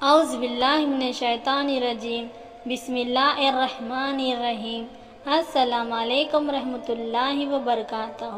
اعوذ باللہ من الشیطان الرجیم بسم اللہ الرحمن الرحیم السلام علیکم رحمۃ اللہ وبرکاتہ۔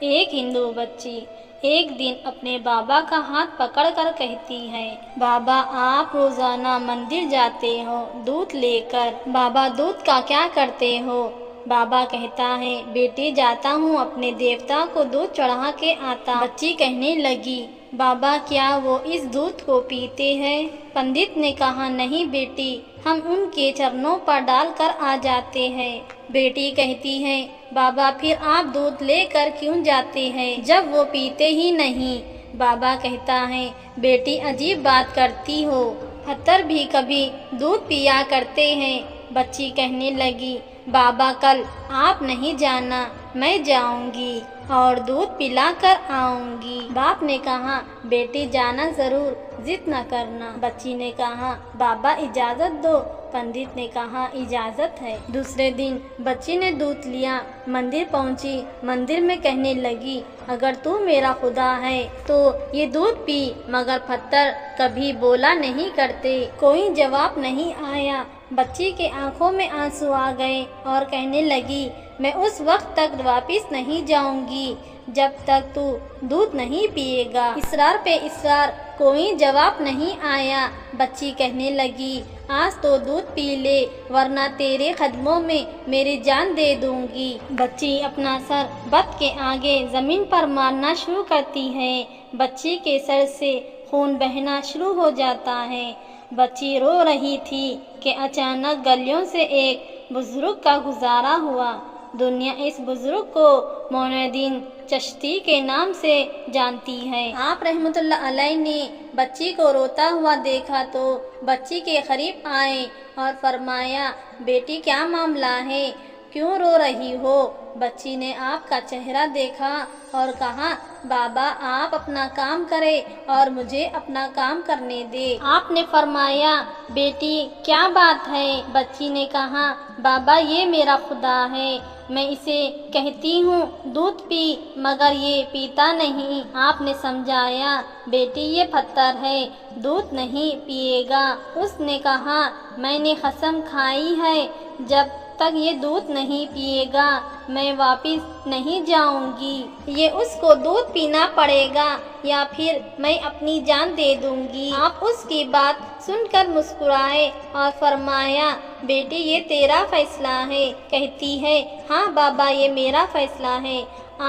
ایک ہندو بچی ایک دن اپنے بابا کا ہاتھ پکڑ کر کہتی ہے، بابا آپ روزانہ مندر جاتے ہو دودھ لے کر، بابا دودھ کا کیا کرتے ہو؟ بابا کہتا ہے، بیٹی جاتا ہوں اپنے دیوتا کو دودھ چڑھا کے آتا۔ بچی کہنے لگی، بابا کیا وہ اس دودھ کو پیتے ہیں؟ پنڈت نے کہا، نہیں بیٹی، ہم ان کے چرنوں پر ڈال کر آ جاتے ہیں۔ بیٹی کہتی ہے، بابا پھر آپ دودھ لے کر کیوں جاتے ہیں جب وہ پیتے ہی نہیں؟ بابا کہتا ہے، بیٹی عجیب بات کرتی ہو، پتھر بھی کبھی دودھ پیا کرتے ہیں۔ بچی کہنے لگی، بابا کل آپ نہیں جانا، میں جاؤں گی اور دودھ پلا کر آؤں گی۔ باپ نے کہا، بیٹی جانا ضرور، ضد نہ کرنا۔ بچی نے کہا، بابا اجازت دو۔ پنڈت نے کہا، اجازت ہے۔ دوسرے دن بچی نے دودھ لیا، مندر پہنچی، مندر میں کہنے لگی، اگر تو میرا خدا ہے تو یہ دودھ پی، مگر پتھر کبھی بولا نہیں کرتے۔ کوئی جواب نہیں آیا۔ بچی کے آنکھوں میں آنسو آ گئے اور کہنے لگی، میں اس وقت تک واپس نہیں جاؤں گی جب تک تو دودھ نہیں پیے گا۔ اصرار پہ اصرار، کوئی جواب نہیں آیا۔ بچی کہنے لگی، آج تو دودھ پی لے ورنہ تیرے قدموں میں میری جان دے دوں گی۔ بچی اپنا سر بت کے آگے زمین پر مارنا شروع کرتی ہے۔ بچی کے سر سے خون بہنا شروع ہو جاتا ہے۔ بچی رو رہی تھی کہ اچانک گلیوں سے ایک بزرگ کا گزارا ہوا۔ دنیا اس بزرگ کو معین الدین چشتی کے نام سے جانتی ہے۔ آپ رحمۃ اللہ علیہ نے بچی کو روتا ہوا دیکھا تو بچی کے قریب آئے اور فرمایا، بیٹی کیا معاملہ ہے؟ کیوں رو رہی ہو؟ بچی نے آپ کا چہرہ دیکھا اور کہا، بابا آپ اپنا کام کرے اور مجھے اپنا کام کرنے دے۔ آپ نے فرمایا، بیٹی کیا بات ہے؟ بچی نے کہا، بابا یہ میرا خدا ہے، میں اسے کہتی ہوں دودھ پی مگر یہ پیتا نہیں۔ آپ نے سمجھایا، بیٹی یہ پتھر ہے، دودھ نہیں پیے گا۔ اس نے کہا، میں نے قسم کھائی ہے جب تک یہ دودھ نہیں پیے گا میں واپس نہیں جاؤں گی۔ یہ اس کو دودھ پینا پڑے گا یا پھر میں اپنی جان دے دوں گی۔ آپ اس کی بات سن کر مسکرائے اور فرمایا، بیٹی یہ تیرا فیصلہ ہے؟ کہتی ہے، ہاں بابا یہ میرا فیصلہ ہے۔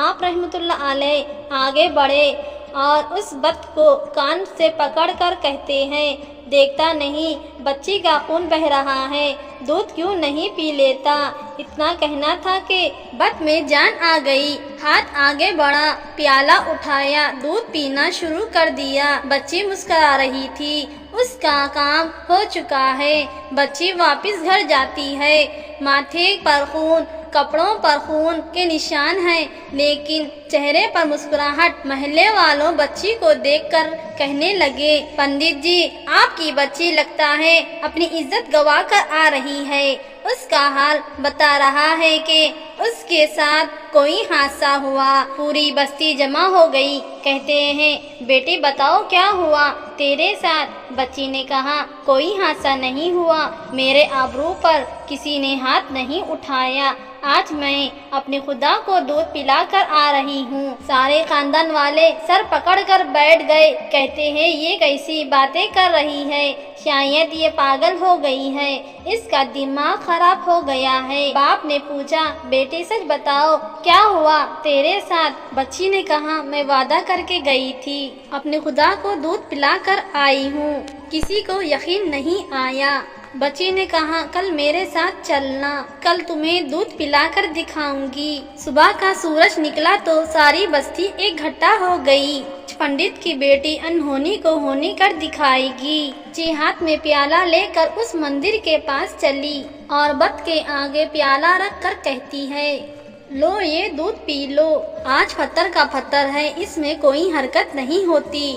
آپ رحمۃ اللہ علیہ آگے بڑھے اور اس بت کو کان سے پکڑ کر کہتے ہیں، دیکھتا نہیں بچی کا خون بہہ رہا ہے، دودھ کیوں نہیں پی لیتا؟ اتنا کہنا تھا کہ بت میں جان آ گئی۔ ہاتھ آگے بڑھا، پیالہ اٹھایا، دودھ پینا شروع کر دیا۔ بچی مسکرا رہی تھی، اس کا کام ہو چکا ہے۔ بچی واپس گھر جاتی ہے۔ ماتھے پر خون، کپڑوں پر خون کے نشان ہیں لیکن چہرے پر مسکراہٹ۔ محلے والوں بچی کو دیکھ کر کہنے لگے، پنڈت جی آپ کی بچی لگتا ہے اپنی عزت گوا کر آ رہی ہے، اس کا حال بتا رہا ہے کہ اس کے ساتھ کوئی حادثہ ہوا۔ پوری بستی جمع ہو گئی، کہتے ہیں، بیٹی بتاؤ کیا ہوا تیرے ساتھ؟ بچی نے کہا، کوئی حادثہ نہیں ہوا، میرے آبرو پر کسی نے ہاتھ نہیں اٹھایا، آج میں اپنے خدا کو دودھ پلا کر آ رہی ہوں۔ سارے خاندان والے سر پکڑ کر بیٹھ گئے، کہتے ہیں، یہ کیسی باتیں کر رہی ہے؟ شاید یہ پاگل ہو گئی ہے، اس کا دماغ خراب ہو گیا ہے۔ باپ نے پوچھا، بیٹی سچ بتاؤ کیا ہوا تیرے ساتھ؟ بچی نے کہا، میں وعدہ کر کے گئی تھی، اپنے خدا کو دودھ پلا کر آئی ہوں، کسی کو یقین نہیں آیا۔ بچی نے کہا، کل میرے ساتھ چلنا، کل تمہیں دودھ پلا کر دکھاؤں گی۔ صبح کا سورج نکلا تو ساری بستی اکٹھا ہو گئی۔ پنڈت کی بیٹی انہونی کو ہونی کر دکھائے گی۔ بچی ہاتھ میں پیالہ لے کر اس مندر کے پاس چلی اور بت کے آگے پیالہ رکھ کر کہتی ہے، لو یہ دودھ پی لو، آج پتھر کا پتھر ہے، اس میں کوئی حرکت نہیں ہوتی۔